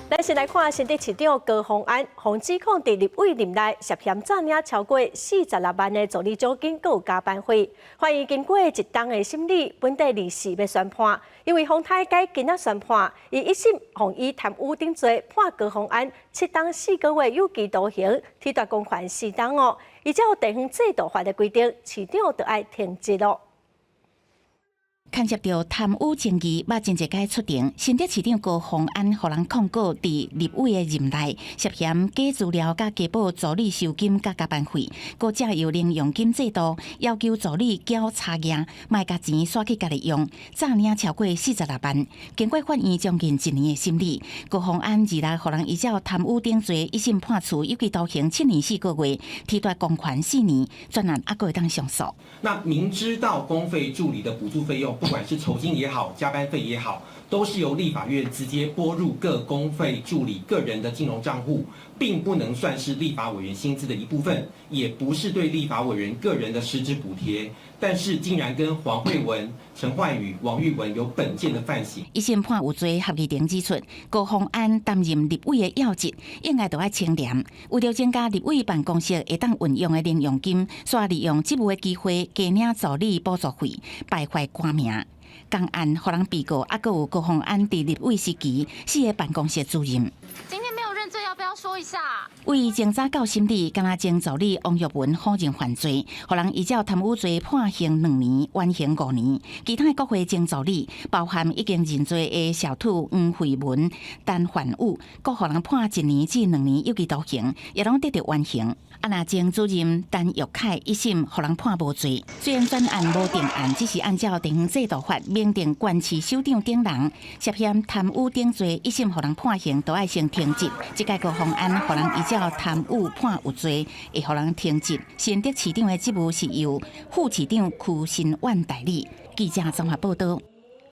咱先来看新竹市长高虹安，防指控伫立委任内涉嫌诈领超过46万的助理奖金，佮有加班费。怀疑经过一冬的审理，本地二审要宣判，因为洪泰改今仔宣判，伊一审互以贪污顶罪，判高虹安7冬4个月有期徒刑，提罚公款4冬哦。依照地方制度法的规定，市长就要停职咯。 牵涉到贪污争议，马前一届出庭，新竹市长高虹安互人控告伫立委的任内涉嫌假资料、甲假报助理收金、甲加班费，搁借由零用金制度要求助理缴差额，卖甲钱刷去家己用，诈领超过46万。经过法院将近1年的审理，高虹安2日互人依照贪污顶罪一审判处有期徒刑7年4个月，提罚公款4年，专案还会当上诉。那明知道公费助理的补助费用，不管是酬金也好，加班费也好，都是由立法院直接拨入各公费助理个人的金融账户，并不能算是立法委员薪资的一部分，也不是对立法委员个人的实质补贴。但是竟然跟黄惠文、陈焕宇、王玉文有本件的犯行。一审判有罪合议庭指出，高虹安担任立委的要职，应该都要清廉，为了增加立委办公室会当运用的零用金，煞利用职务的机会加领助理补助费，败坏官名。公案互人被告，还有高虹安伫立委时期4个办公室主任。今天没有认罪，要不要说一下？为前早到审理，敢若前助理王玉文否认犯罪，互人依照贪污罪判刑2年，缓刑5年。其他各会前助理，包含已经认罪的小兔黄慧文、陈焕宇，各互人判1年至2年有期徒刑，也拢得到缓刑。啊，那前主任陈玉凯一审互人判无罪。虽然专案无定案，只是按照地方制度法明定县市首长等人涉嫌贪污顶罪，一审互人判刑都要先停职。这届高虹安互人依照贪污判有罪，会互人停职。新竹市长的职务是由副市长屈新万代理。记者综合报道。